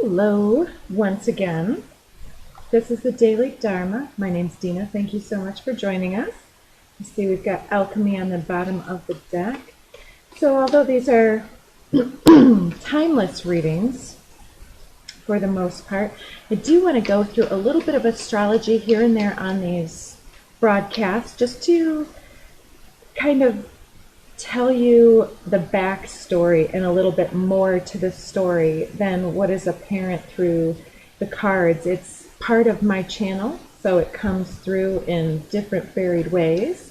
Hello, once again. This is the Daily Dharma. My name's Deana. Thank you so much for joining us. You see we've got alchemy on the bottom of the deck. So although these are timeless readings, for the most part, I do want to go through a little bit of astrology here and there on these broadcasts, just to kind of tell you the backstory and a little bit more to the story than what is apparent through the cards. It's part of my channel, so it comes through in different varied ways.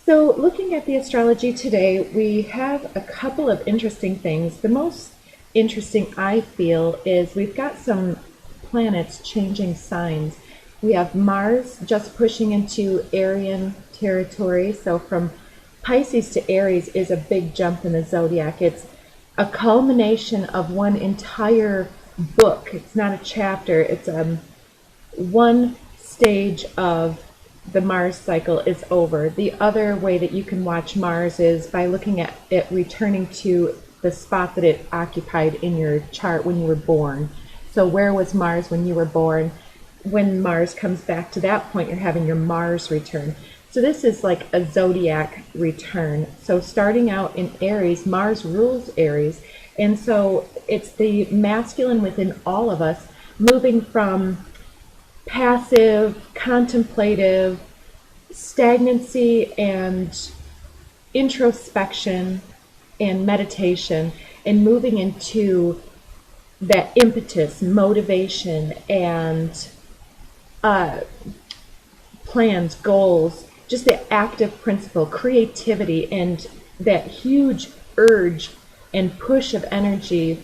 So looking at the astrology today, we have a couple of interesting things. The most interesting, I feel, is we've got some planets changing signs. We have Mars just pushing into Aryan territory, so from Pisces to Aries is a big jump in the zodiac. It's a culmination of one entire book. It's not a chapter. It's one stage of the Mars cycle is over. The other way that you can watch Mars is by looking at it returning to the spot that it occupied in your chart when you were born. So where was Mars when you were born? When Mars comes back to that point, you're having your Mars return. So this is like a zodiac return. So starting out in Aries, Mars rules Aries. And so it's the masculine within all of us moving from passive, contemplative, stagnancy and introspection and meditation, and moving into that impetus, motivation, and plans, goals, just the active principle, creativity, and that huge urge and push of energy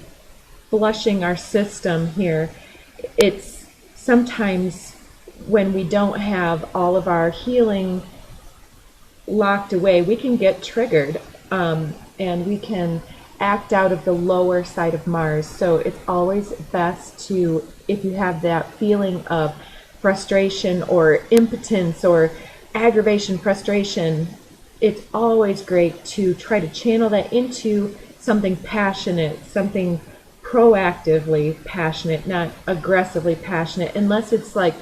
flushing our system here. It's sometimes when we don't have all of our healing locked away, we can get triggered, and we can act out of the lower side of Mars. So it's always best to, if you have that feeling of frustration or impotence or aggravation, frustration, it's always great to try to channel that into something passionate, something proactively passionate, not aggressively passionate, unless it's like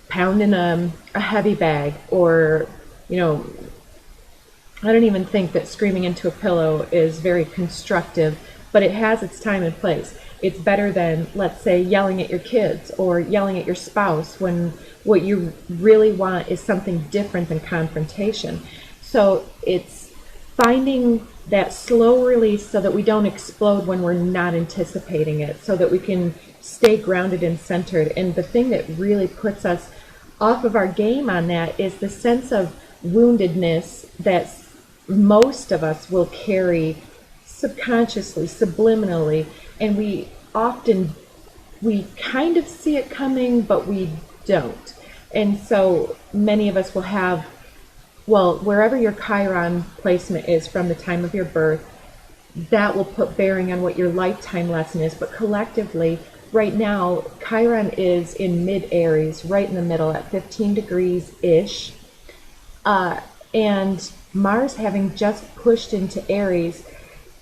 pounding a heavy bag, or, you know, I don't even think that screaming into a pillow is very constructive, but it has its time and place. It's better than, let's say, yelling at your kids or yelling at your spouse when what you really want is something different than confrontation. So it's finding that slow release so that we don't explode when we're not anticipating it, so that we can stay grounded and centered. And the thing that really puts us off of our game on that is the sense of woundedness that most of us will carry subconsciously, subliminally, and we kind of see it coming, but we don't. And so many of us will have, well, wherever your Chiron placement is from the time of your birth, that will put bearing on what your lifetime lesson is. But collectively, right now, Chiron is in mid-Aries, right in the middle at 15 degrees-ish. And Mars having just pushed into Aries,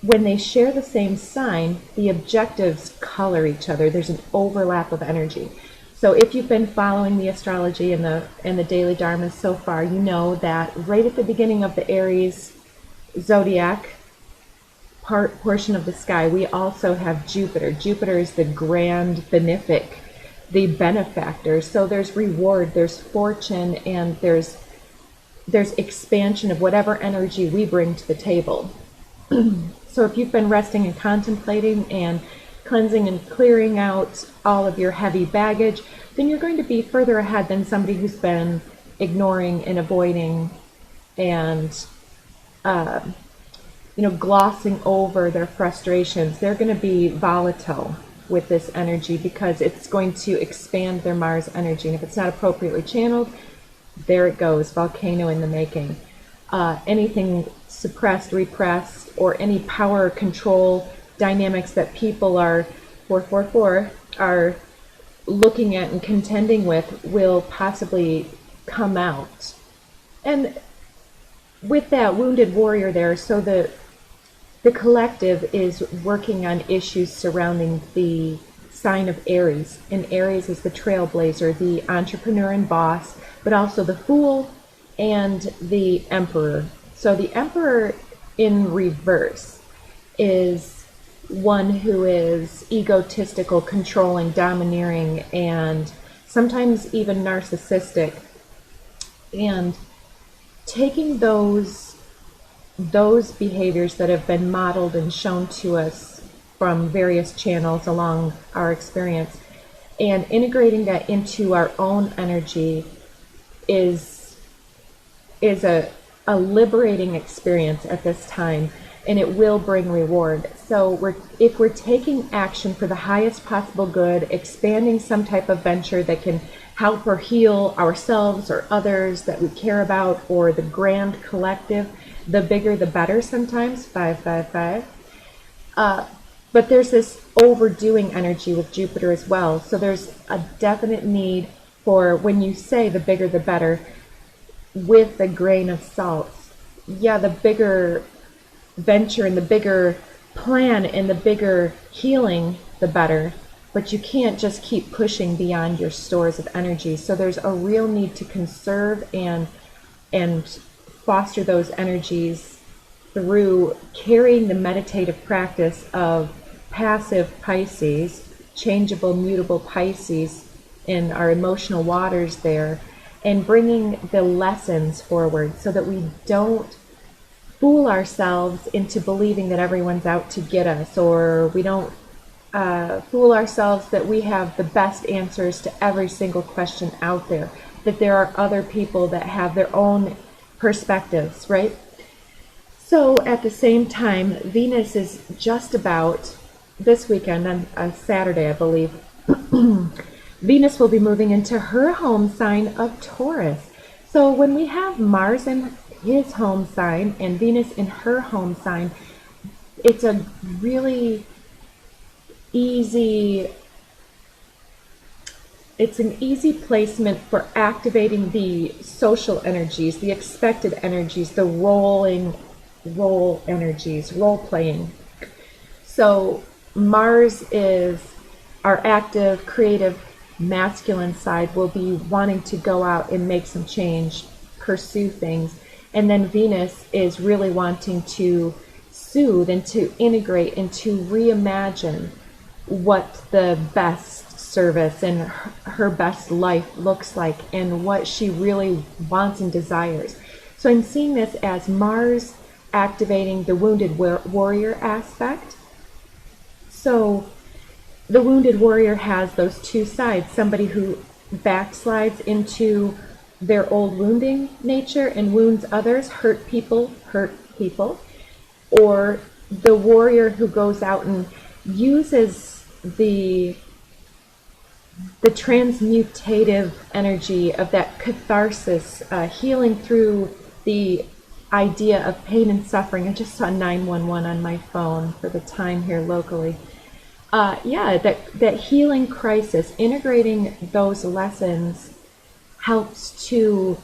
when they share the same sign, the objectives color each other. There's an overlap of energy. So if you've been following the astrology and the daily dharmas so far, you know that right at the beginning of the Aries zodiac portion of the sky, we also have Jupiter. Jupiter is the grand benefic, the benefactor. So there's reward, there's fortune, and there's expansion of whatever energy we bring to the table. So if you've been resting and contemplating and cleansing and clearing out all of your heavy baggage, then you're going to be further ahead than somebody who's been ignoring and avoiding and glossing over their frustrations. They're going to be volatile with this energy because it's going to expand their Mars energy. And if it's not appropriately channeled, there it goes, volcano in the making. Anything suppressed, repressed, or any power control dynamics that people are looking at and contending with will possibly come out. And with that wounded warrior there, so the collective is working on issues surrounding the sign of Aries, and Aries is the trailblazer, the entrepreneur and boss, but also the Fool and the Emperor. So the Emperor in reverse is one who is egotistical, controlling, domineering, and sometimes even narcissistic. And taking those behaviors that have been modeled and shown to us from various channels along our experience and integrating that into our own energy is a liberating experience at this time, and it will bring reward. So if we're taking action for the highest possible good, expanding some type of venture that can help or heal ourselves or others that we care about, or the grand collective, the bigger the better sometimes, 555. But there's this overdoing energy with Jupiter as well. So there's a definite need for, when you say the bigger the better, with a grain of salt. Yeah, the bigger venture and the bigger plan and the bigger healing, the better. But you can't just keep pushing beyond your stores of energy. So there's a real need to conserve and foster those energies through carrying the meditative practice of passive Pisces, changeable, mutable Pisces in our emotional waters there, and bringing the lessons forward so that we don't fool ourselves into believing that everyone's out to get us, or we don't fool ourselves that we have the best answers to every single question out there, that there are other people that have their own perspectives, right? So at the same time, Venus is just about, this weekend, on Saturday, I believe, Venus will be moving into her home sign of Taurus. So when we have Mars in his home sign and Venus in her home sign, it's a really easy, it's an easy placement for activating the social energies, the expected energies, the role energies, role playing. So Mars is our active, creative, masculine side, will be wanting to go out and make some change, pursue things. And then Venus is really wanting to soothe and to integrate and to reimagine what the best service and her best life looks like and what she really wants and desires. So I'm seeing this as Mars activating the wounded warrior aspect. So the wounded warrior has those two sides, somebody who backslides into their old wounding nature and wounds others, hurt people, or the warrior who goes out and uses the transmutative energy of that catharsis, healing through the idea of pain and suffering. I just saw 911 on my phone for the time here locally. That healing crisis, integrating those lessons helps to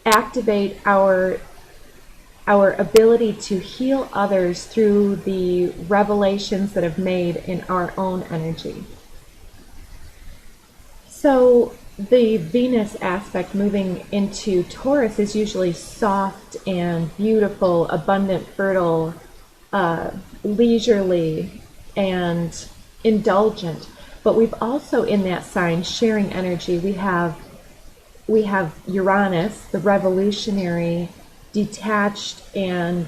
activate our ability to heal others through the revelations that have made in our own energy. So the Venus aspect moving into Taurus is usually soft and beautiful, abundant, fertile, leisurely, and indulgent. But we've also, in that sign, sharing energy, we have Uranus, the revolutionary, detached, and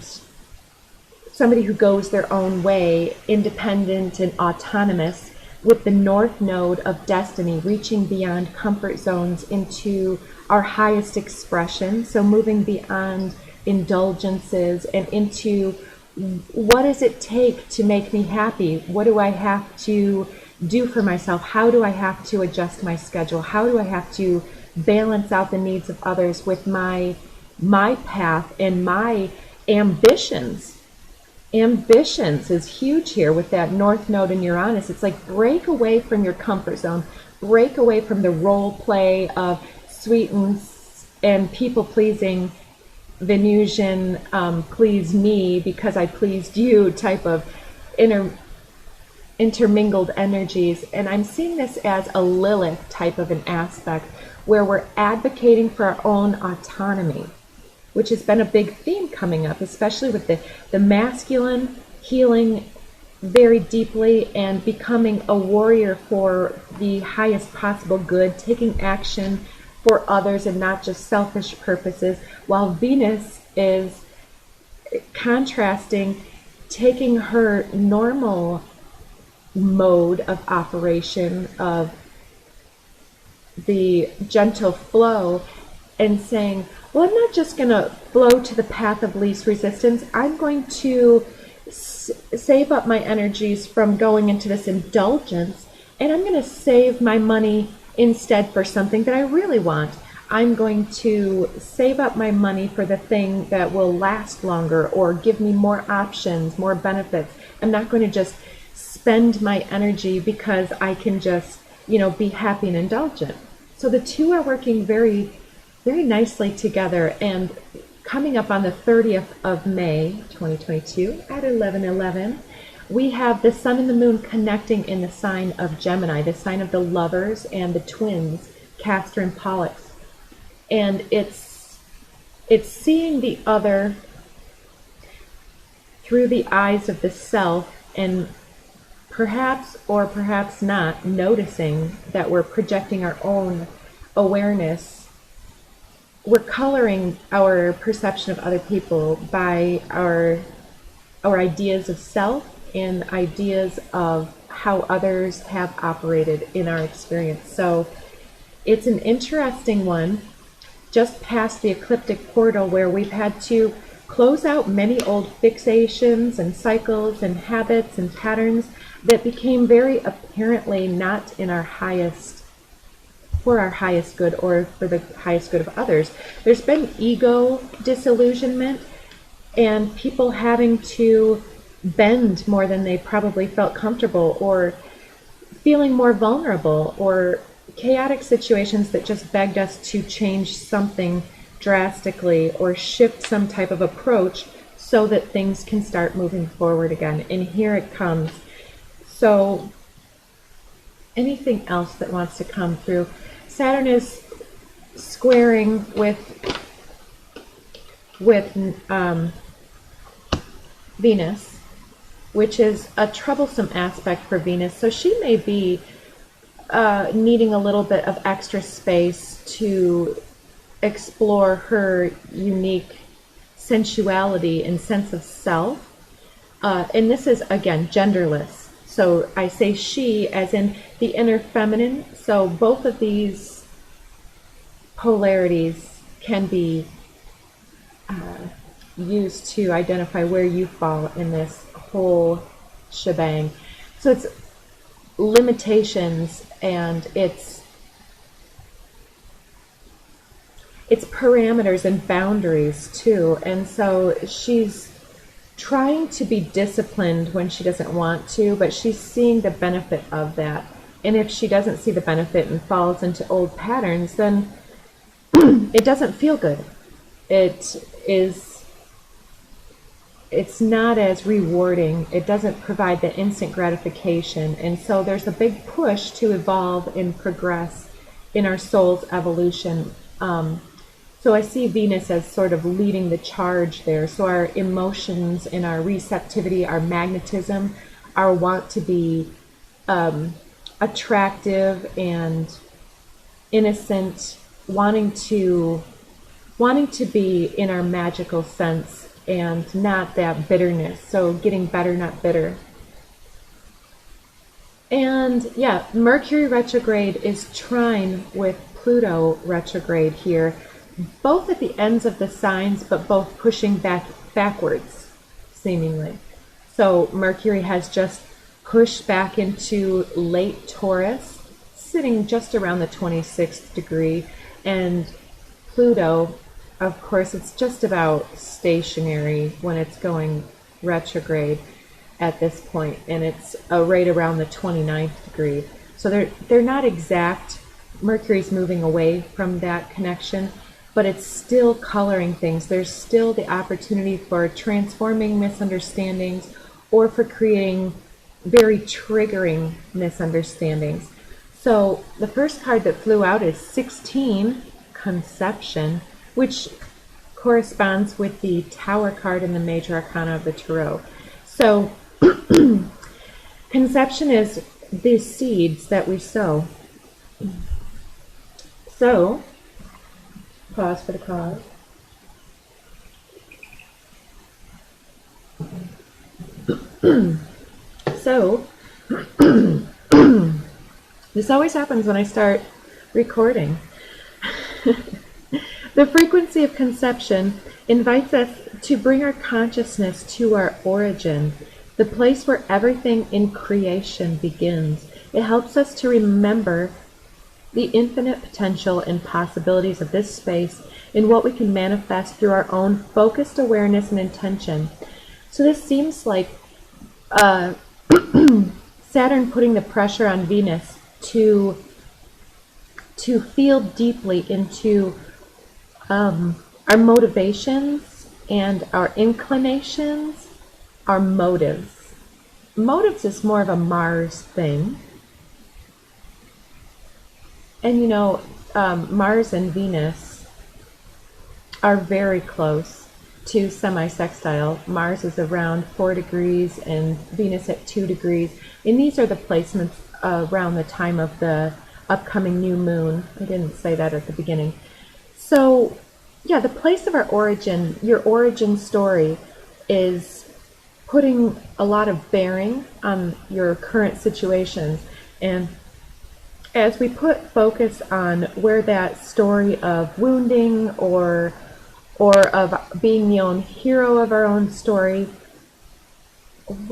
somebody who goes their own way, independent and autonomous, with the north node of destiny, reaching beyond comfort zones into our highest expression. So moving beyond indulgences and into, what does it take to make me happy? What do I have to do for myself? How do I have to adjust my schedule? How do I have to balance out the needs of others with my path and my ambitions? Ambitions is huge here with that North Node in Uranus. It's like break away from your comfort zone, break away from the role play of sweet and people-pleasing Venusian, please me because I pleased you type of intermingled energies, and I'm seeing this as a Lilith type of an aspect where we're advocating for our own autonomy, which has been a big theme coming up, especially with the masculine healing very deeply and becoming a warrior for the highest possible good, taking action for others and not just selfish purposes, while Venus is contrasting, taking her normal mode of operation of the gentle flow and saying, well, I'm not just going to flow to the path of least resistance. I'm going to save up my energies from going into this indulgence, and I'm going to save my money instead for something that I really want. I'm going to save up my money for the thing that will last longer or give me more options, more benefits. I'm not going to just spend my energy because I can just, be happy and indulgent. So the two are working very, very nicely together, and coming up on the 30th of May, 2022 at 11:11, we have the sun and the moon connecting in the sign of Gemini, the sign of the lovers and the twins, Castor and Pollux. And it's seeing the other through the eyes of the self, and perhaps or perhaps not noticing that we're projecting our own awareness. We're coloring our perception of other people by our ideas of self and ideas of how others have operated in our experience. So it's an interesting one, just past the ecliptic portal, where we've had to close out many old fixations and cycles and habits and patterns that became very apparently not in our highest, for our highest good or for the highest good of others. There's been ego disillusionment and people having to bend more than they probably felt comfortable, or feeling more vulnerable, or chaotic situations that just begged us to change something drastically or shift some type of approach so that things can start moving forward again. And here it comes. So anything else that wants to come through? Saturn is squaring with Venus, which is a troublesome aspect for Venus. So she may be needing a little bit of extra space to explore her unique sensuality and sense of self. And this is, again, genderless. So I say she as in the inner feminine. So both of these polarities can be used to identify where you fall in this whole shebang. So it's limitations and it's parameters and boundaries too. And so she's trying to be disciplined when she doesn't want to, but she's seeing the benefit of that. And if she doesn't see the benefit and falls into old patterns, then it doesn't feel good. It's not as rewarding. It doesn't provide the instant gratification. And so there's a big push to evolve and progress in our soul's evolution. So I see Venus as sort of leading the charge there. So our emotions and our receptivity, our magnetism, our want to be attractive and innocent, wanting to be in our magical sense and not that bitterness. So getting better, not bitter. And yeah, Mercury retrograde is trine with Pluto retrograde here, both at the ends of the signs, but both pushing backwards, seemingly. So Mercury has just pushed back into late Taurus, sitting just around the 26th degree, and Pluto, of course, it's just about stationary when it's going retrograde at this point, and it's right around the 29th degree. So they're not exact. Mercury's moving away from that connection, but it's still coloring things. There's still the opportunity for transforming misunderstandings or for creating very triggering misunderstandings. So the first card that flew out is 16, Conception, which corresponds with the Tower card in the Major Arcana of the Tarot. So conception is the seeds that we sow. So, pause for the cause. So, this always happens when I start recording. The frequency of conception invites us to bring our consciousness to our origin, the place where everything in creation begins. It helps us to remember the infinite potential and possibilities of this space in what we can manifest through our own focused awareness and intention. So this seems like Saturn putting the pressure on Venus to feel deeply into our motivations and our inclinations, our motives. Motives is more of a Mars thing. And you know, Mars and Venus are very close to semi-sextile. Mars is around 4 degrees and Venus at 2 degrees. And these are the placements around the time of the upcoming new moon. I didn't say that at the beginning. So, yeah, the place of our origin, your origin story, is putting a lot of bearing on your current situations. And as we put focus on where that story of wounding or of being the own hero of our own story,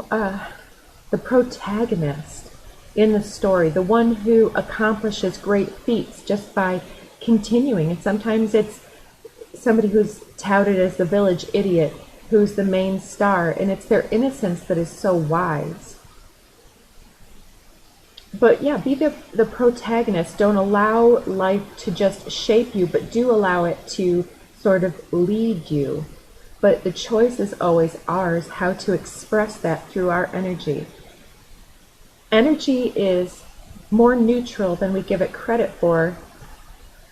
the protagonist in the story, the one who accomplishes great feats just by continuing. And sometimes it's somebody who's touted as the village idiot, who's the main star, and it's their innocence that is so wise. But yeah, be the protagonist. Don't allow life to just shape you, but do allow it to sort of lead you. But the choice is always ours, how to express that through our energy. Energy is more neutral than we give it credit for.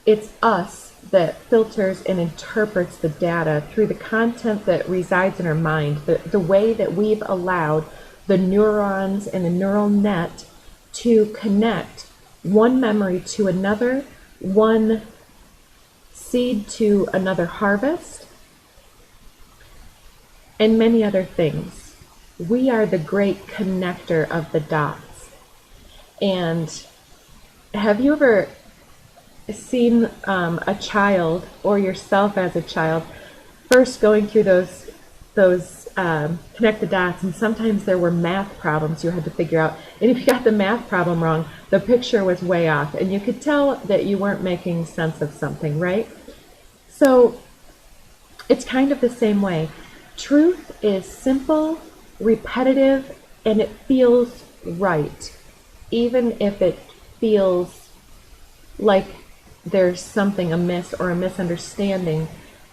It's us that filters and interprets the data through the content that resides in our mind, the way that we've allowed the neurons and the neural net to connect one memory to another, one seed to another harvest, and many other things. We are the great connector of the dots. And have you ever seen a child, or yourself as a child, first going through those connect the dots, and sometimes there were math problems you had to figure out, and if you got the math problem wrong, the picture was way off, and you could tell that you weren't making sense of something, right? So it's kind of the same way. Truth is simple, repetitive, and it feels right, even if it feels like there's something amiss or a misunderstanding.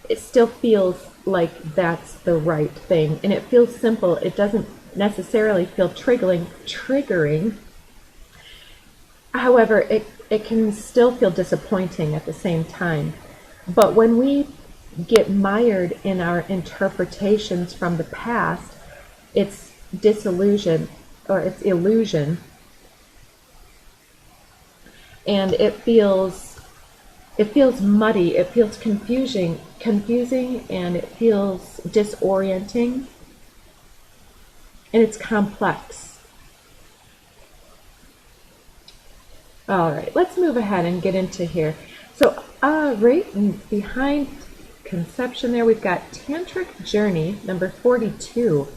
It still feels like that's the right thing, and it feels simple. It doesn't necessarily feel triggering. However, it can still feel disappointing at the same time. But when we get mired in our interpretations from the past, it's disillusion, or it's illusion, and it feels muddy, it feels confusing, and it feels disorienting, and it's complex. All right, let's move ahead and get into here. So right behind conception there, we've got Tantric Journey, number 42.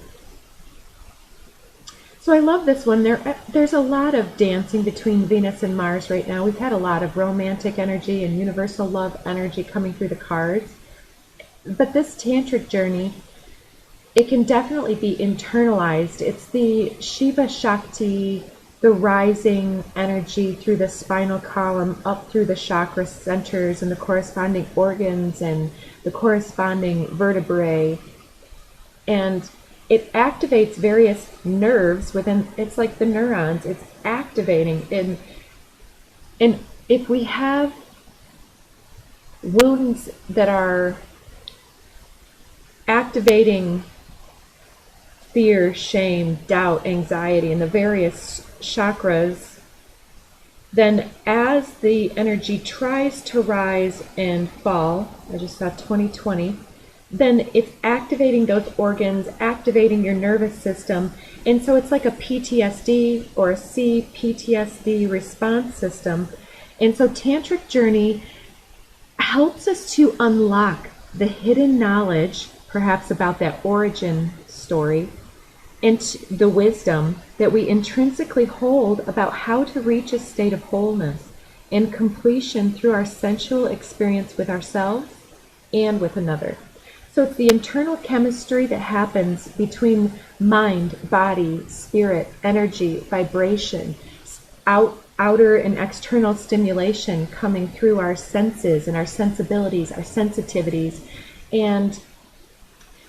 So I love this one. There's a lot of dancing between Venus and Mars right now. We've had a lot of romantic energy and universal love energy coming through the cards. But this Tantric journey, it can definitely be internalized. It's the Shiva Shakti, the rising energy through the spinal column, up through the chakra centers and the corresponding organs and the corresponding vertebrae. And it activates various nerves within, it's like the neurons, it's activating. And if we have wounds that are activating fear, shame, doubt, anxiety, and the various chakras, then as the energy tries to rise and fall, I just saw 2020, then it's activating those organs, activating your nervous system. And so it's like a PTSD or a CPTSD response system. And so Tantric Journey helps us to unlock the hidden knowledge, perhaps about that origin story, and the wisdom that we intrinsically hold about how to reach a state of wholeness and completion through our sensual experience with ourselves and with another. So it's the internal chemistry that happens between mind, body, spirit, energy, vibration, outer and external stimulation coming through our senses and our sensibilities, our sensitivities. And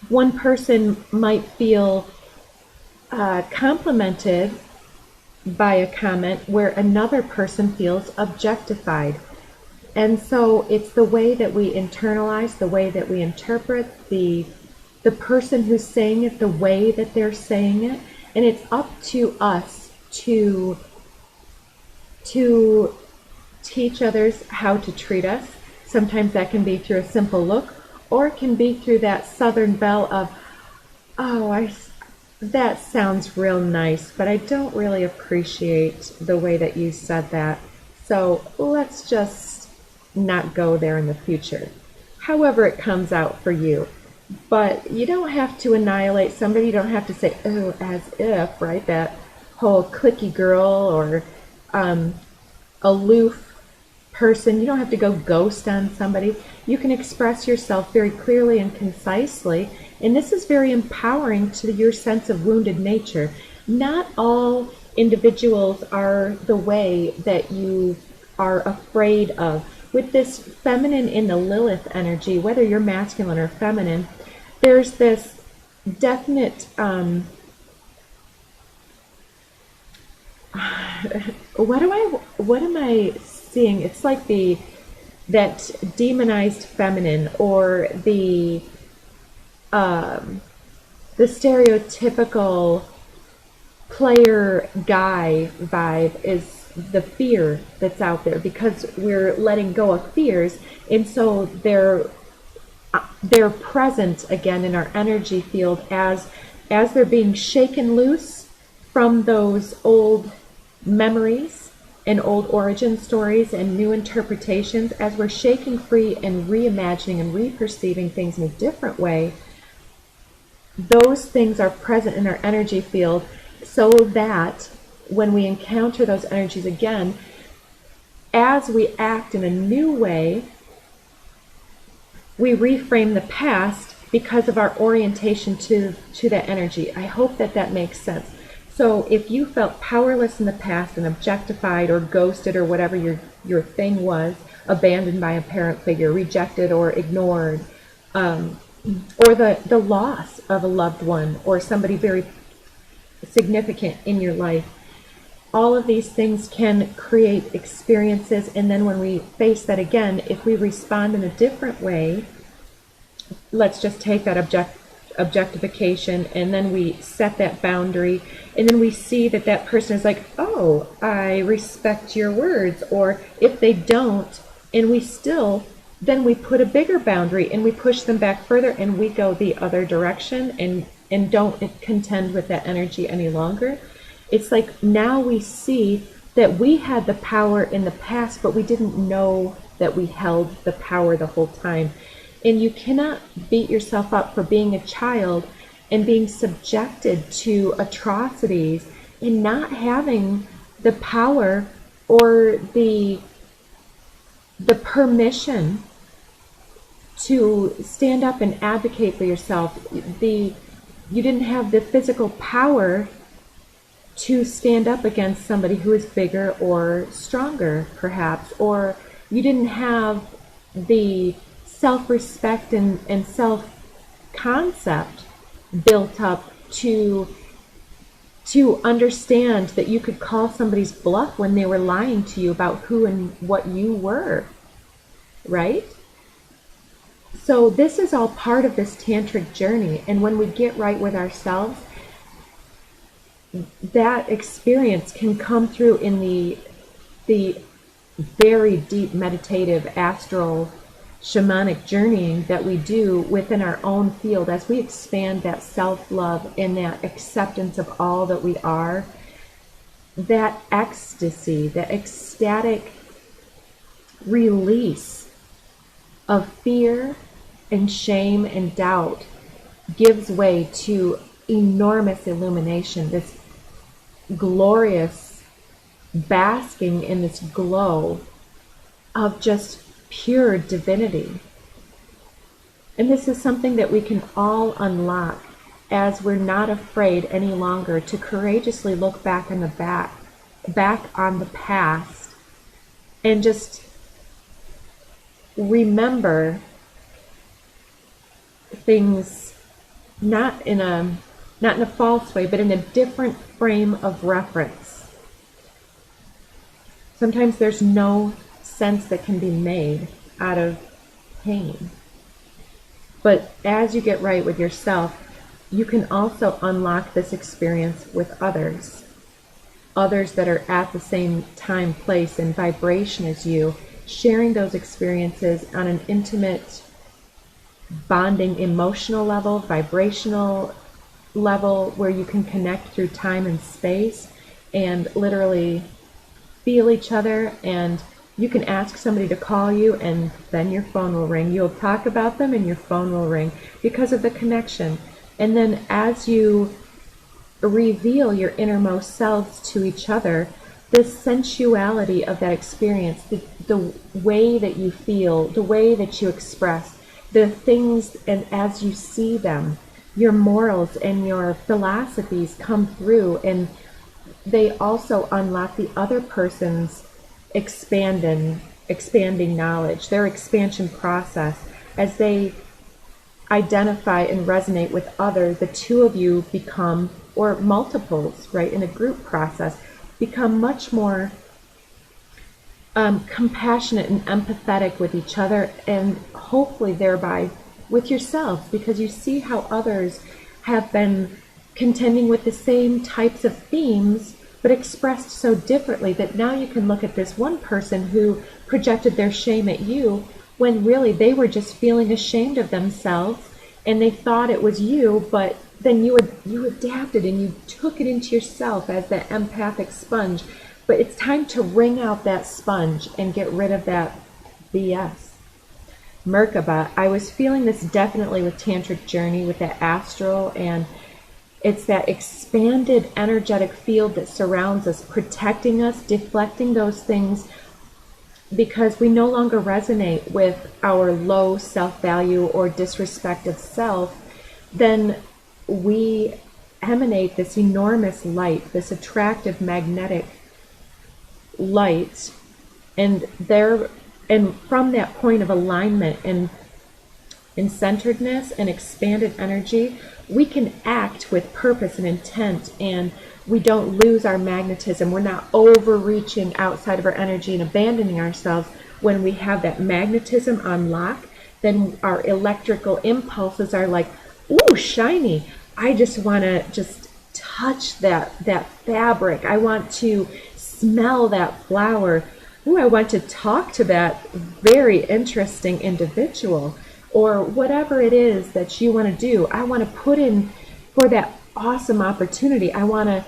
one person might feel complimented by a comment where another person feels objectified. And so it's the way that we internalize, the way that we interpret, the person who's saying it, the way that they're saying it. And it's up to us to teach others how to treat us. Sometimes that can be through a simple look, or it can be through that southern belle of, oh, that sounds real nice, but I don't really appreciate the way that you said that. So let's just not go there in the future. However it comes out for you. But you don't have to annihilate somebody. You don't have to say, oh, as if, right? That whole cliquey girl or aloof person. You don't have to go ghost on somebody. You can express yourself very clearly and concisely. And this is very empowering to your sense of wounded nature. Not all individuals are the way that you are afraid of. With this feminine in the Lilith energy, whether you're masculine or feminine, there's this definite what am I seeing? It's like that demonized feminine, or the stereotypical player guy vibe is the fear that's out there, because we're letting go of fears, and so they're present again in our energy field as they're being shaken loose from those old memories and old origin stories and new interpretations. As we're shaking free and reimagining and reperceiving things in a different way, those things are present in our energy field, so that when we encounter those energies again, as we act in a new way, we reframe the past because of our orientation to that energy. I hope that makes sense. So if you felt powerless in the past and objectified or ghosted or whatever your thing was, abandoned by a parent figure, rejected or ignored, or the loss of a loved one or somebody very significant in your life, all of these things can create experiences, and then when we face that again, if we respond in a different way, let's just take that objectification, and then we set that boundary, and then we see that person is like, oh, I respect your words. Or if they don't, and then we put a bigger boundary and we push them back further, and we go the other direction and don't contend with that energy any longer. It's like now we see that we had the power in the past, but we didn't know that we held the power the whole time. And you cannot beat yourself up for being a child and being subjected to atrocities and not having the power or the permission to stand up and advocate for yourself. You didn't have the physical power to stand up against somebody who is bigger or stronger, perhaps, or you didn't have the self-respect and self-concept built up to understand that you could call somebody's bluff when they were lying to you about who and what you were, right? So this is all part of this tantric journey, and when we get right with ourselves, that experience can come through in the very deep meditative astral shamanic journeying that we do within our own field as we expand that self-love and that acceptance of all that we are. That ecstasy, that ecstatic release of fear and shame and doubt gives way to enormous illumination, this glorious basking in this glow of just pure divinity. And this is something that we can all unlock as we're not afraid any longer to courageously look back on the past and just remember things not in a false way, but in a different frame of reference. Sometimes there's no sense that can be made out of pain. But as you get right with yourself, you can also unlock this experience with others that are at the same time, place, and vibration as you, sharing those experiences on an intimate, bonding emotional level, vibrational level, where you can connect through time and space and literally feel each other. And you can ask somebody to call you and then your phone will ring. You'll talk about them and your phone will ring because of the connection. And then as you reveal your innermost selves to each other, this sensuality of that experience, the way that you feel, the way that you express, the things, and as you see them, your morals and your philosophies come through, and they also unlock the other person's expanding knowledge, their expansion process. As they identify and resonate with others, the two of you become, or multiples, right, in a group process, become much more compassionate and empathetic with each other, and hopefully thereby with yourselves, because you see how others have been contending with the same types of themes but expressed so differently, that now you can look at this one person who projected their shame at you when really they were just feeling ashamed of themselves and they thought it was you, but then you adapted and you took it into yourself as that empathic sponge. But it's time to wring out that sponge and get rid of that BS. Merkaba, I was feeling this definitely with Tantric Journey, with that astral, and it's that expanded energetic field that surrounds us, protecting us, deflecting those things, because we no longer resonate with our low self-value or disrespect of self. Then we emanate this enormous light, this attractive magnetic light, and from that point of alignment and centeredness and expanded energy, we can act with purpose and intent, and we don't lose our magnetism. We're not overreaching outside of our energy and abandoning ourselves. When we have that magnetism on lock, then our electrical impulses are like, ooh, shiny. I just want to just touch that fabric. I want to smell that flower. Ooh, I want to talk to that very interesting individual, or whatever it is that you want to do. I want to put in for that awesome opportunity. I want to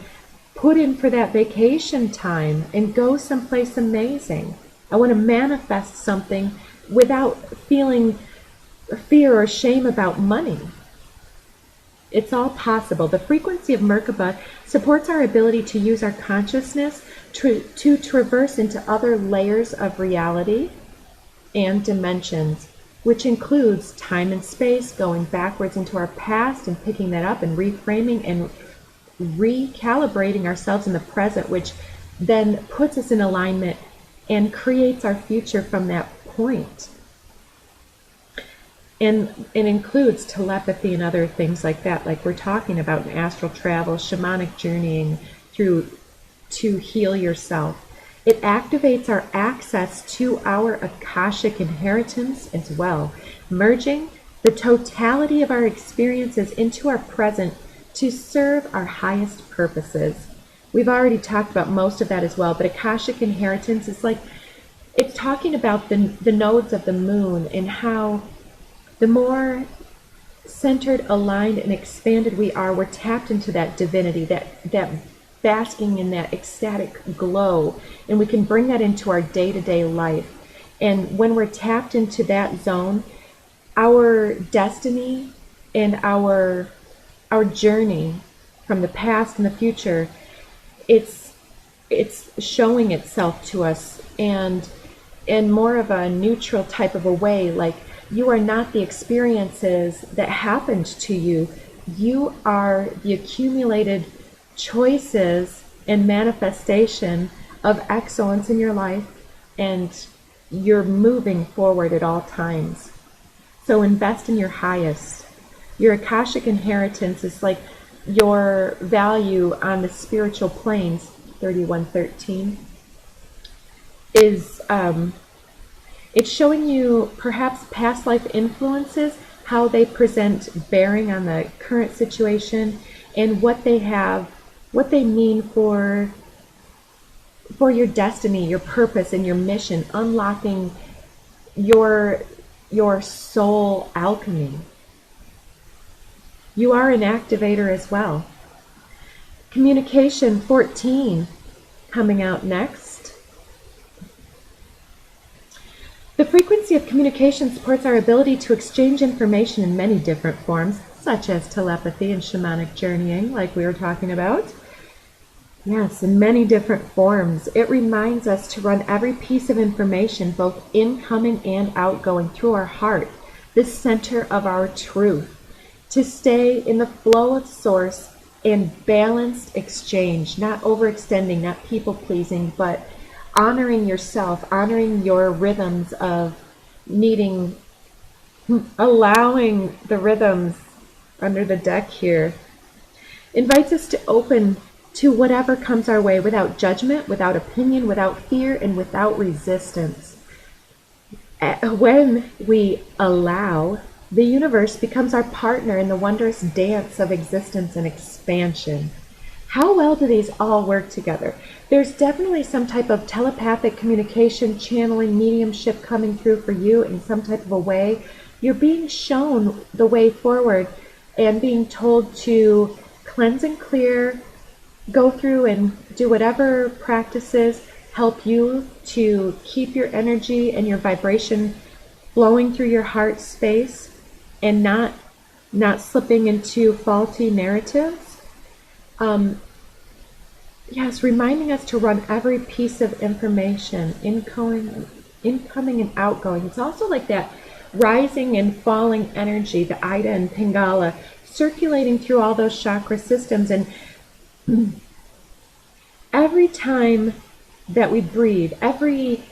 put in for that vacation time and go someplace amazing. I want to manifest something without feeling fear or shame about money. It's all possible. The frequency of Merkaba supports our ability to use our consciousness to traverse into other layers of reality and dimensions, which includes time and space, going backwards into our past and picking that up and reframing and recalibrating ourselves in the present, which then puts us in alignment and creates our future from that point. And it includes telepathy and other things like that, like we're talking about in astral travel, shamanic journeying through to heal yourself. It activates our access to our Akashic inheritance as well, merging the totality of our experiences into our present to serve our highest purposes. We've already talked about most of that as well, but Akashic inheritance is like, it's talking about the nodes of the moon and how the more centered, aligned, and expanded we are, we're tapped into that divinity, that basking in that ecstatic glow, and we can bring that into our day-to-day life. And when we're tapped into that zone, our destiny and our journey from the past and the future, it's showing itself to us, and in more of a neutral type of a way, like you are not the experiences that happened to you. You are the accumulated choices and manifestation of excellence in your life, and you're moving forward at all times. So invest in your highest. Your Akashic inheritance is like your value on the spiritual planes, 3113, is it's showing you perhaps past life influences, how they present bearing on the current situation, and what they mean for your destiny, your purpose, and your mission, unlocking your soul alchemy. You are an activator as well. Communication 14 coming out next. The frequency of communication supports our ability to exchange information in many different forms, such as telepathy and shamanic journeying, like we were talking about. Yes, in many different forms. It reminds us to run every piece of information, both incoming and outgoing, through our heart, the center of our truth, to stay in the flow of source and balanced exchange, not overextending, not people-pleasing, but honoring yourself, honoring your rhythms of needing, allowing the rhythms under the deck here. Invites us to open to whatever comes our way without judgment, without opinion, without fear, and without resistance. When we allow, the universe becomes our partner in the wondrous dance of existence and expansion. How well do these all work together? There's definitely some type of telepathic communication, channeling, mediumship coming through for you in some type of a way. You're being shown the way forward and being told to cleanse and clear, go through and do whatever practices help you to keep your energy and your vibration flowing through your heart space and not slipping into faulty narratives. Yes, reminding us to run every piece of information, incoming and outgoing. It's also like that rising and falling energy, the Ida and Pingala, circulating through all those chakra systems. And every time that we breathe, every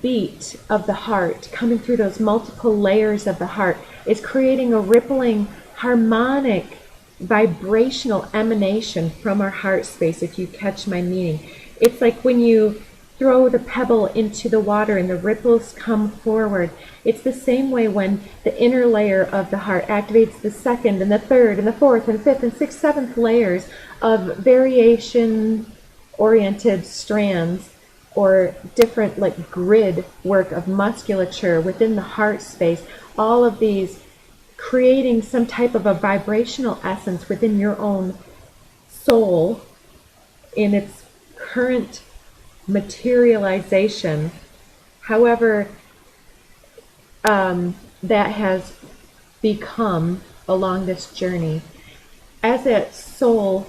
beat of the heart coming through those multiple layers of the heart is creating a rippling, harmonic, vibrational emanation from our heart space, if you catch my meaning. It's like when you throw the pebble into the water and the ripples come forward. It's the same way when the inner layer of the heart activates the second and the third and the fourth and fifth and sixth, seventh layers of variation-oriented strands or different like grid work of musculature within the heart space. All of these creating some type of a vibrational essence within your own soul in its current materialization. However, that has become along this journey. As that soul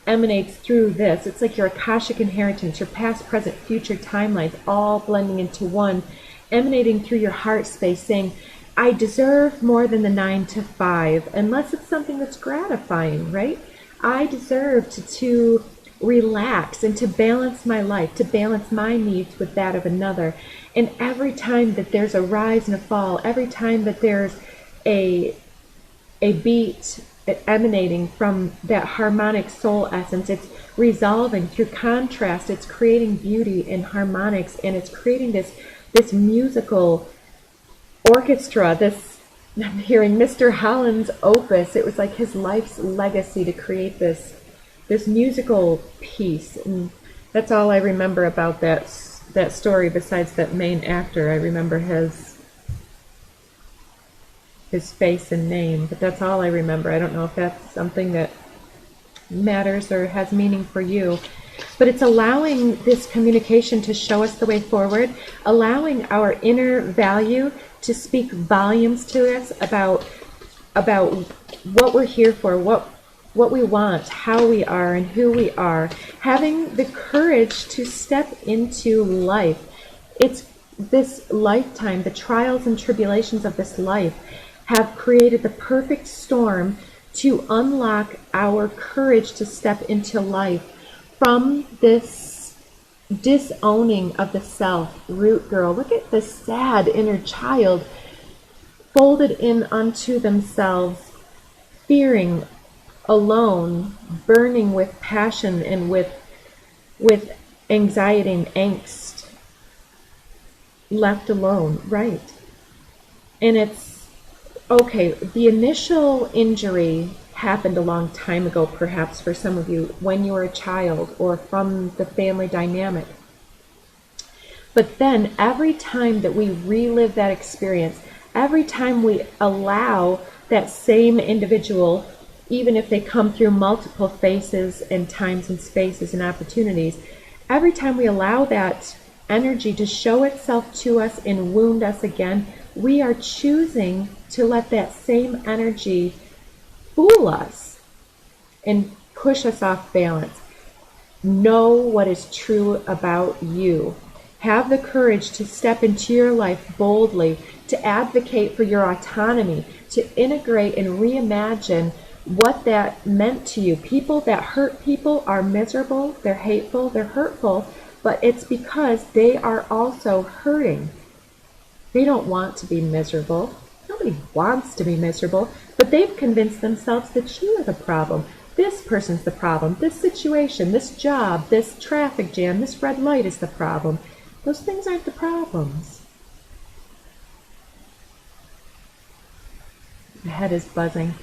emanates through this, it's like your Akashic inheritance, your past, present, future timelines, all blending into one, emanating through your heart space, saying, I deserve more than the 9 to 5, unless it's something that's gratifying, right? I deserve to relax and to balance my life, to balance my needs with that of another. And every time that there's a rise and a fall, every time that there's a beat emanating from that harmonic soul essence, it's resolving through contrast, it's creating beauty and harmonics, and it's creating this musical orchestra, I'm hearing Mr. Holland's opus. It was like his life's legacy to create this musical piece. And that's all I remember about that story, besides that main actor. I remember his face and name, but that's all I remember. I don't know if that's something that matters or has meaning for you. But it's allowing this communication to show us the way forward, allowing our inner value to speak volumes to us about what we're here for, what we want, how we are, and who we are. Having the courage to step into life. It's this lifetime, the trials and tribulations of this life have created the perfect storm to unlock our courage to step into life from this disowning of the self. Root girl, look at this sad inner child folded in unto themselves, fearing, alone, burning with passion and with anxiety and angst, left alone, right? And it's okay, the initial injury happened a long time ago, perhaps for some of you, when you were a child or from the family dynamic. But then every time that we relive that experience, every time we allow that same individual, even if they come through multiple phases and times and spaces and opportunities, every time we allow that energy to show itself to us and wound us again, we are choosing to let that same energy fool us and push us off balance. Know what is true about you. Have the courage to step into your life boldly, to advocate for your autonomy, to integrate and reimagine what that meant to you. People that hurt people are miserable, they're hateful, they're hurtful, but it's because they are also hurting. They don't want to be miserable. Nobody wants to be miserable, but they've convinced themselves that you are the problem. This person's the problem. This situation, this job, this traffic jam, this red light is the problem. Those things aren't the problems. The head is buzzing.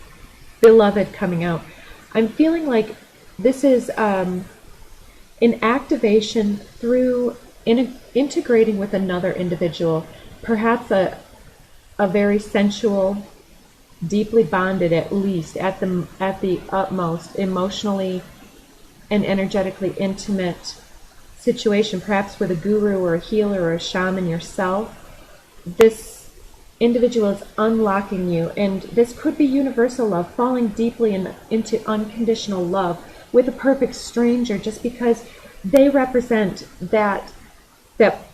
Beloved coming out. I'm feeling like this is an activation through integrating with another individual, perhaps a very sensual, deeply bonded, at least at the utmost, emotionally and energetically intimate situation, perhaps with a guru or a healer or a shaman yourself. This individual is unlocking you, and this could be universal love, falling deeply into unconditional love with a perfect stranger, just because they represent that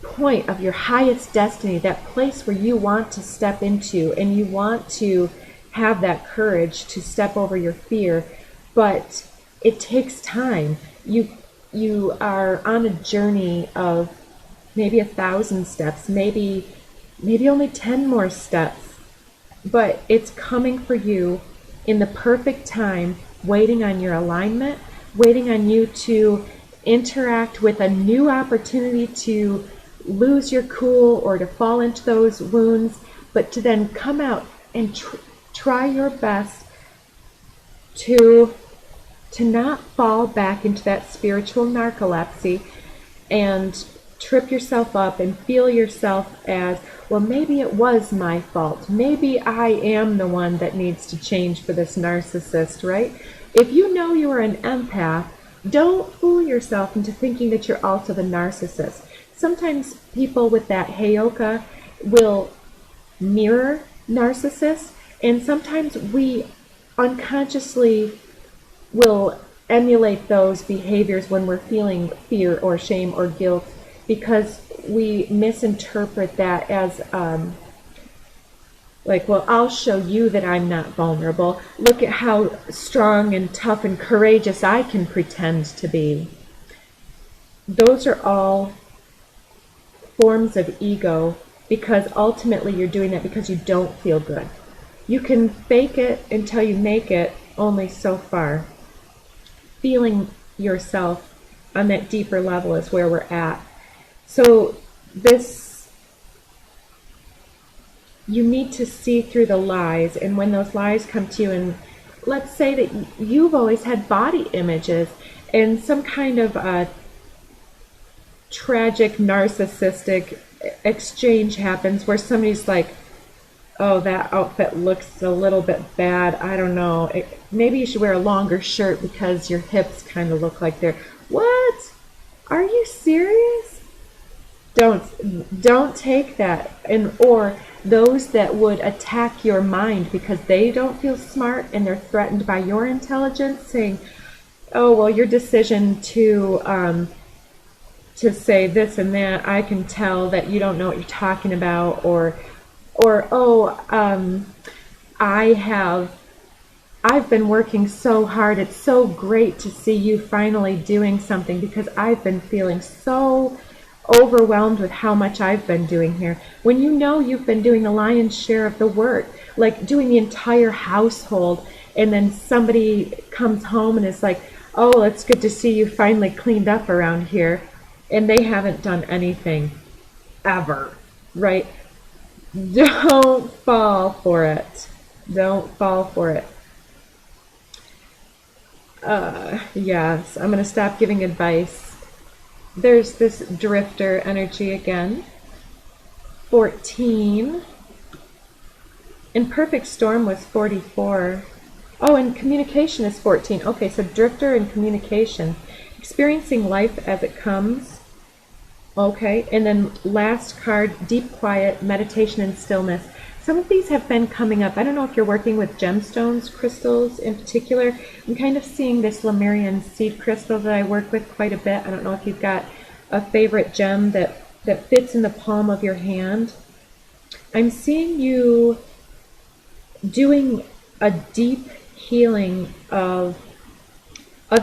point of your highest destiny, that place where you want to step into, and you want to have that courage to step over your fear. But it takes time. You are on a journey of maybe 1,000 steps, maybe only 10 more steps, but it's coming for you in the perfect time, waiting on your alignment, waiting on you to interact with a new opportunity to lose your cool or to fall into those wounds, but to then come out and try your best to not fall back into that spiritual narcolepsy and trip yourself up and feel yourself as, well, maybe it was my fault. Maybe I am the one that needs to change for this narcissist, right? If you know you are an empath, don't fool yourself into thinking that you're also the narcissist. Sometimes people with that heyoka will mirror narcissists, and sometimes we unconsciously will emulate those behaviors when we're feeling fear or shame or guilt, because we misinterpret that as Like, well, I'll show you that I'm not vulnerable. Look at how strong and tough and courageous I can pretend to be. Those are all forms of ego, because ultimately you're doing that because you don't feel good. You can fake it until you make it only so far. Feeling yourself on that deeper level is where we're at. So you need to see through the lies, and when those lies come to you, and let's say that you've always had body images, and some kind of a tragic narcissistic exchange happens where somebody's like, oh, that outfit looks a little bit bad, I don't know, maybe you should wear a longer shirt because your hips kind of look like they're, what? Are you serious? Don't take that. Or those that would attack your mind because they don't feel smart and they're threatened by your intelligence, saying, oh, well, your decision to say this and that, I can tell that you don't know what you're talking about, or I've been working so hard, it's so great to see you finally doing something because I've been feeling so overwhelmed with how much I've been doing here. When you know you've been doing the lion's share of the work, like doing the entire household, and then somebody comes home and is like, oh, it's good to see you finally cleaned up around here, and they haven't done anything ever, right? Don't fall for it. Don't fall for it. Yes, I'm going to stop giving advice. There's this drifter energy again. 14. And perfect storm was 44. Oh, and communication is 14. Okay, so drifter and communication. Experiencing life as it comes. Okay, and then last card, deep quiet, meditation and stillness. Some of these have been coming up. I don't know if you're working with gemstones, crystals in particular. I'm kind of seeing this Lemurian seed crystal that I work with quite a bit. I don't know if you've got a favorite gem that fits in the palm of your hand. I'm seeing you doing a deep healing of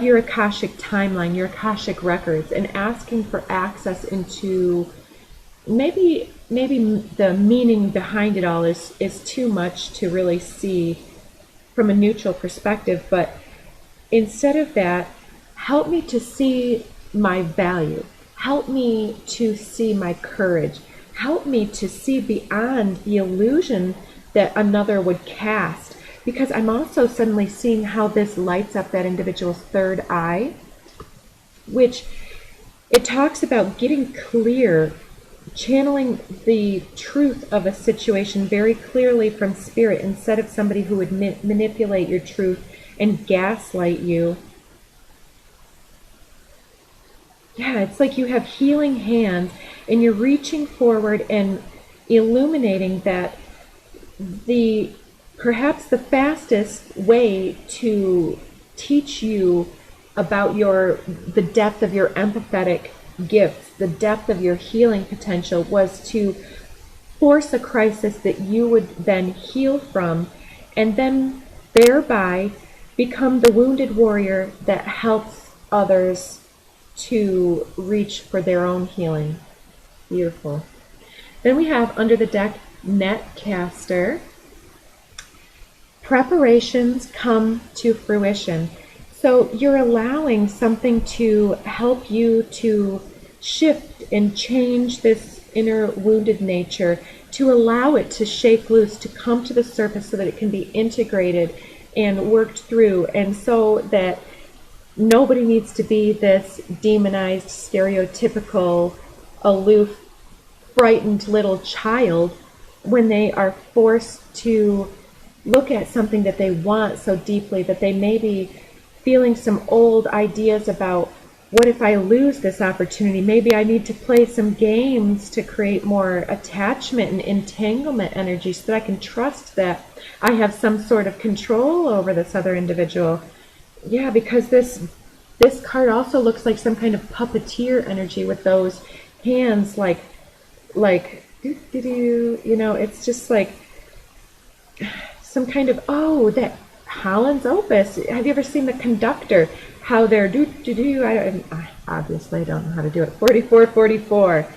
your Akashic timeline, your Akashic records, and asking for access into maybe the meaning behind it all is too much to really see from a neutral perspective, but instead of that, help me to see my value. Help me to see my courage. Help me to see beyond the illusion that another would cast. Because I'm also suddenly seeing how this lights up that individual's third eye, which it talks about getting clear, channeling the truth of a situation very clearly from spirit instead of somebody who would manipulate your truth and gaslight you. Yeah, it's like you have healing hands and you're reaching forward and illuminating that perhaps the fastest way to teach you about the depth of your empathetic gifts, the depth of your healing potential, was to force a crisis that you would then heal from, and then thereby become the wounded warrior that helps others to reach for their own healing. Beautiful. Then we have under the deck Netcaster. Preparations come to fruition. So you're allowing something to help you to shift and change this inner wounded nature, to allow it to shake loose, to come to the surface so that it can be integrated and worked through, and so that nobody needs to be this demonized, stereotypical, aloof, frightened little child when they are forced to look at something that they want so deeply that they may be feeling some old ideas about, what if I lose this opportunity? Maybe I need to play some games to create more attachment and entanglement energy so that I can trust that I have some sort of control over this other individual. Yeah, because this card also looks like some kind of puppeteer energy with those hands like you know, it's just like some kind of, oh, that Holland's Opus. Have you ever seen the conductor? How they're do. Obviously I don't know how to do it. 44, 44.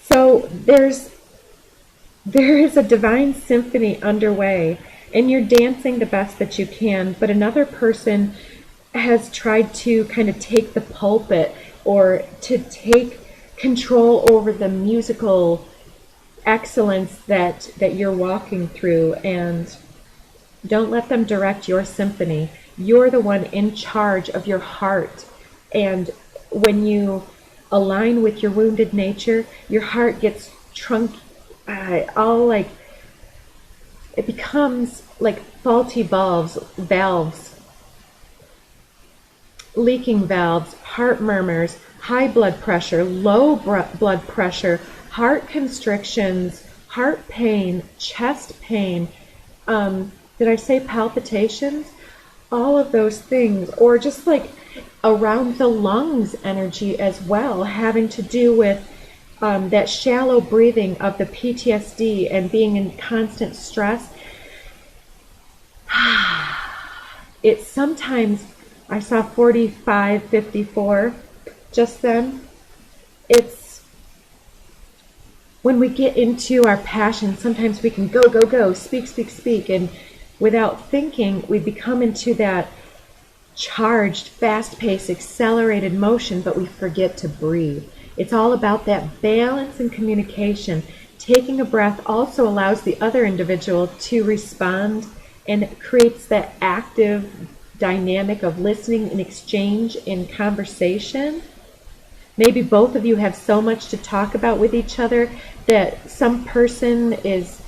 So there is a divine symphony underway, and you're dancing the best that you can, but another person has tried to kind of take the pulpit or to take control over the musical excellence that you're walking through, and don't let them direct your symphony. You're the one in charge of your heart, and when you align with your wounded nature, your heart gets all like, it becomes like faulty valves, leaking valves, heart murmurs, high blood pressure, low blood pressure, heart constrictions, heart pain, chest pain, did I say palpitations? All of those things, or just like around the lungs energy as well, having to do with that shallow breathing of the PTSD and being in constant stress. It's sometimes, I saw 45, 54 just then. It's when we get into our passion, sometimes we can go, speak, and without thinking, we become into that charged, fast-paced, accelerated motion, but we forget to breathe. It's all about that balance and communication. Taking a breath also allows the other individual to respond, and it creates that active dynamic of listening and exchange in conversation. Maybe both of you have so much to talk about with each other that some person is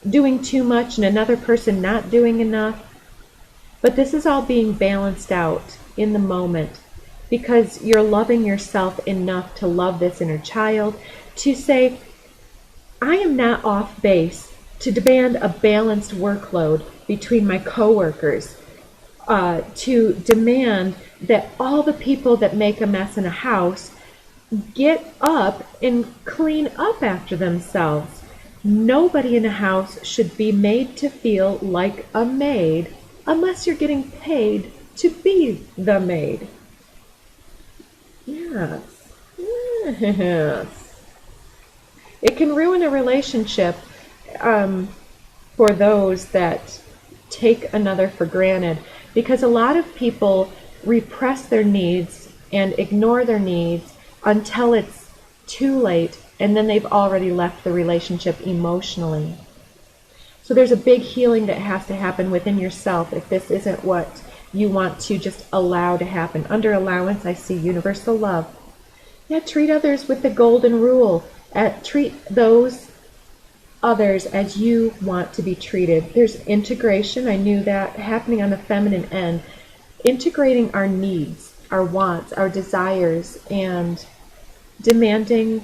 doing too much and another person not doing enough. But this is all being balanced out in the moment, because you're loving yourself enough to love this inner child, to say, I am not off base, to demand a balanced workload between my coworkers, to demand that all the people that make a mess in a house get up and clean up after themselves. Nobody in a house should be made to feel like a maid unless you're getting paid to be the maid. Yes. Yes. It can ruin a relationship for those that take another for granted, because a lot of people repress their needs and ignore their needs until it's too late, and then they've already left the relationship emotionally. So there's a big healing that has to happen within yourself if this isn't what you want to just allow to happen. Under allowance, I see universal love. Yeah, treat others with the golden rule. Treat those others as you want to be treated. There's integration. I knew that happening on the feminine end. Integrating our needs, our wants, our desires, and demanding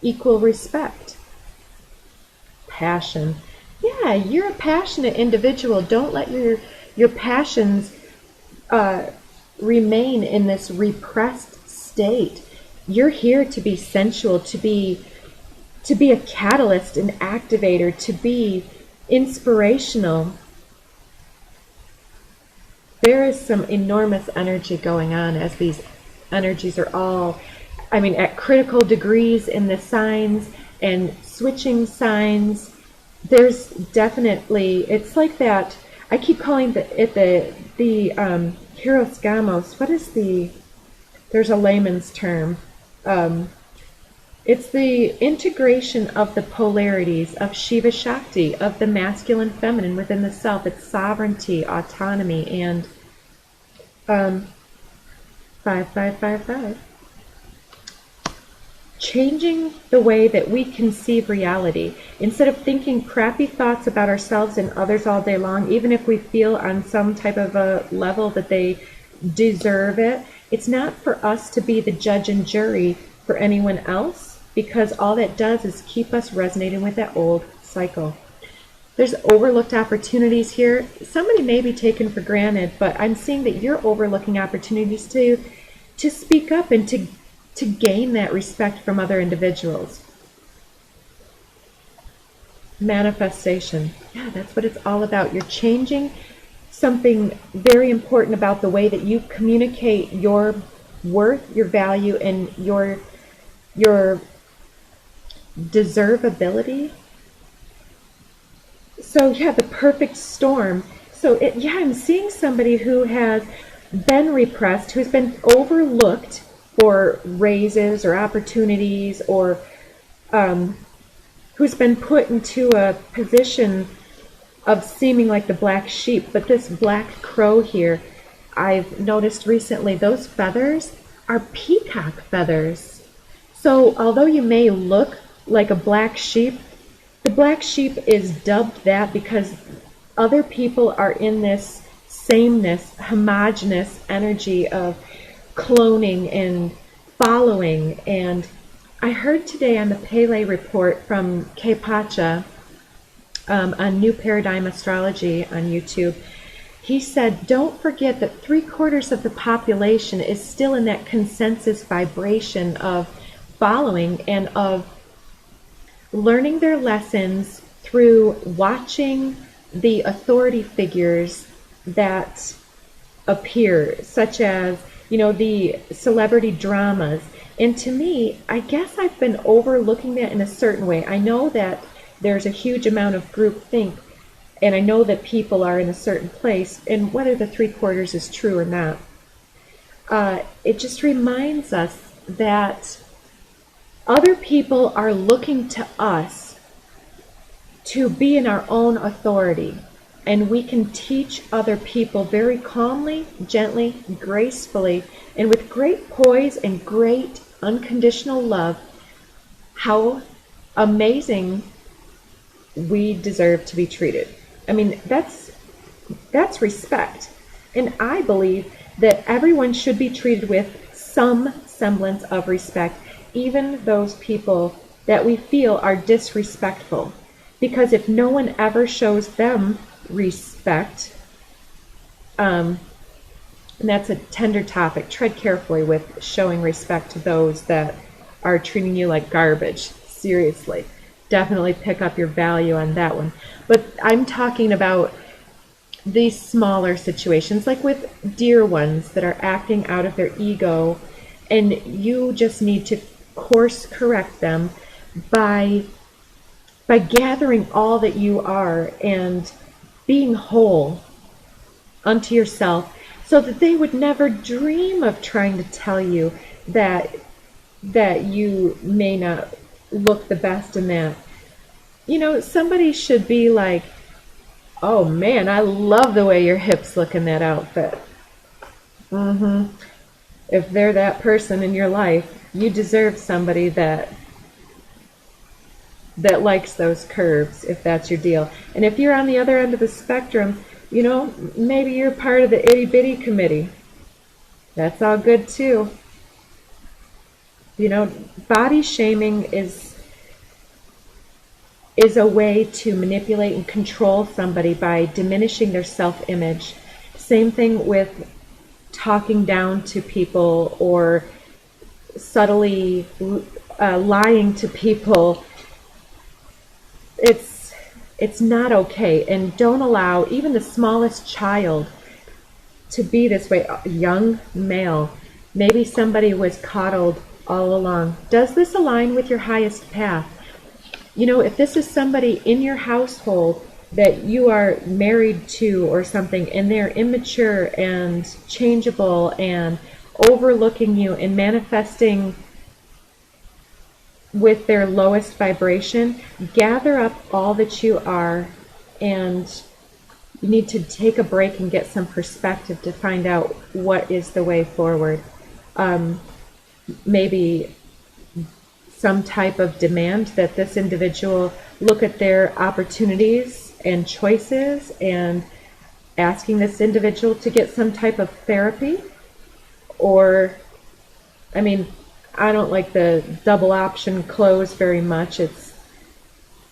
equal respect. Passion. Yeah, you're a passionate individual. Don't let your passions remain in this repressed state. You're here to be sensual, to be a catalyst, an activator, to be inspirational. There is some enormous energy going on as these energies are all, at critical degrees in the signs and switching signs. There's definitely, it's like that, I keep calling it the Hirosgamos. What is there's a layman's term. It's the integration of the polarities of Shiva Shakti, of the masculine feminine within the self. It's sovereignty, autonomy, and 5555. Changing the way that we conceive reality. Instead of thinking crappy thoughts about ourselves and others all day long, even if we feel on some type of a level that they deserve it, it's not for us to be the judge and jury for anyone else, because all that does is keep us resonating with that old cycle. There's overlooked opportunities here. Somebody may be taken for granted, but I'm seeing that you're overlooking opportunities to speak up and to gain that respect from other individuals. Manifestation. Yeah, that's what it's all about. You're changing something very important about the way that you communicate your worth, your value, and your deservability. So yeah, the perfect storm. So I'm seeing somebody who has been repressed, who's been overlooked for raises or opportunities, or who's been put into a position of seeming like the black sheep. But this black crow here, I've noticed recently, those feathers are peacock feathers. So although you may look like a black sheep, the black sheep is dubbed that because other people are in this sameness, homogenous energy of cloning and following. And I heard today on the Pele report from K. Pacha on New Paradigm Astrology on YouTube, he said, don't forget that 3/4 of the population is still in that consensus vibration of following and of learning their lessons through watching the authority figures that appear, such as, the celebrity dramas. And to me, I guess I've been overlooking that in a certain way. I know that there's a huge amount of groupthink, and I know that people are in a certain place, and whether the 3/4 is true or not, it just reminds us that other people are looking to us to be in our own authority, and we can teach other people very calmly, gently, gracefully, and with great poise and great unconditional love how amazing we deserve to be treated. I mean, that's respect. And I believe that everyone should be treated with some semblance of respect, even those people that we feel are disrespectful. Because if no one ever shows them respect, and that's a tender topic, tread carefully with showing respect to those that are treating you like garbage. Seriously. Definitely pick up your value on that one. But I'm talking about these smaller situations, like with dear ones that are acting out of their ego, and you just need to course correct them by gathering all that you are and being whole unto yourself, so that they would never dream of trying to tell you that you may not look the best in that. Somebody should be like, oh man, I love the way your hips look in that outfit. If they're that person in your life, you deserve somebody that likes those curves, if that's your deal. And if you're on the other end of the spectrum, maybe you're part of the itty bitty committee. That's all good too. Body shaming is a way to manipulate and control somebody by diminishing their self-image. Same thing with talking down to people or subtly lying to people. It's not okay, and don't allow even the smallest child to be this way. A young male, maybe somebody was coddled all along. Does this align with your highest path? If this is somebody in your household that you are married to or something, and they're immature and changeable and overlooking you and manifesting with their lowest vibration, gather up all that you are, and you need to take a break and get some perspective to find out what is the way forward. Maybe some type of demand that this individual look at their opportunities and choices, and asking this individual to get some type of therapy. Or, I don't like the double option close very much.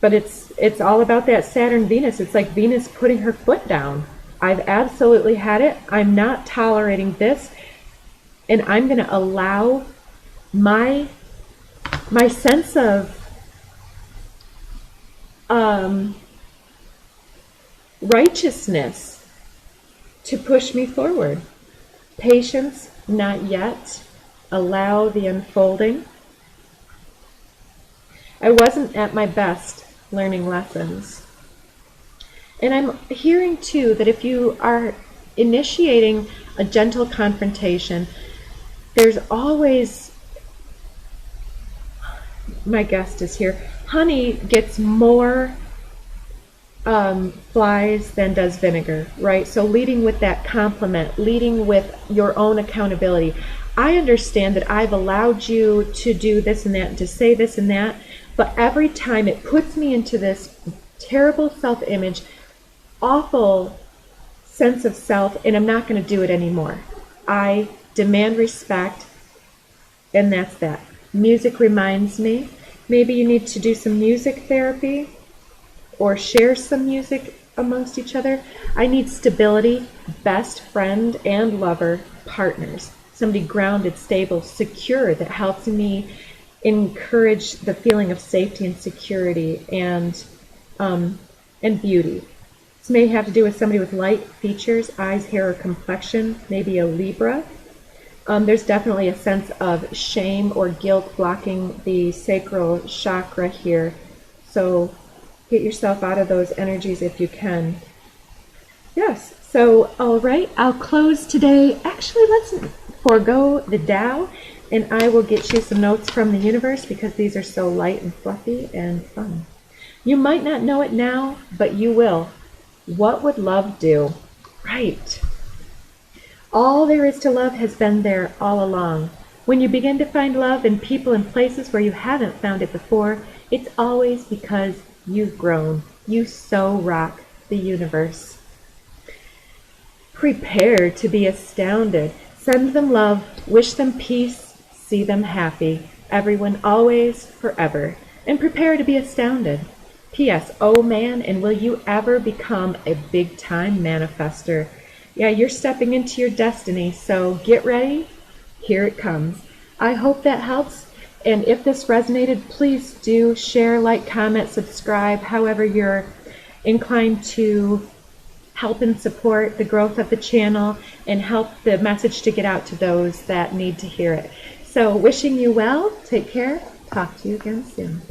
But it's all about that Saturn Venus. It's like Venus putting her foot down. I've absolutely had it. I'm not tolerating this, and I'm going to allow my sense of righteousness to push me forward. Patience, not yet. Allow the unfolding. I wasn't at my best learning lessons. And I'm hearing too that if you are initiating a gentle confrontation, there's always, my guest is here, honey gets more flies than does vinegar, right? So leading with that compliment, leading with your own accountability. I understand that I've allowed you to do this and that and to say this and that, but every time it puts me into this terrible self-image, awful sense of self, and I'm not going to do it anymore. I demand respect, and that's that. Music reminds me. Maybe you need to do some music therapy or share some music amongst each other. I need stability, best friend and lover, partners. Somebody grounded, stable, secure that helps me encourage the feeling of safety and security and beauty. This may have to do with somebody with light features, eyes, hair, or complexion, maybe a Libra. There's definitely a sense of shame or guilt blocking the sacral chakra here. So get yourself out of those energies if you can. Yes, so all right, I'll close today. Actually, let's forego the Tao, and I will get you some notes from the universe because these are so light and fluffy and fun. You might not know it now, but you will. What would love do? Right. All there is to love has been there all along. When you begin to find love in people and places where you haven't found it before, it's always because you've grown. You so rock the universe. Prepare to be astounded. Send them love. Wish them peace. See them happy. Everyone always, forever. And prepare to be astounded. P.S. Oh man, and will you ever become a big-time manifester? Yeah, you're stepping into your destiny, so get ready. Here it comes. I hope that helps. And if this resonated, please do share, like, comment, subscribe, however you're inclined to help and support the growth of the channel and help the message to get out to those that need to hear it. So wishing you well, take care, talk to you again soon.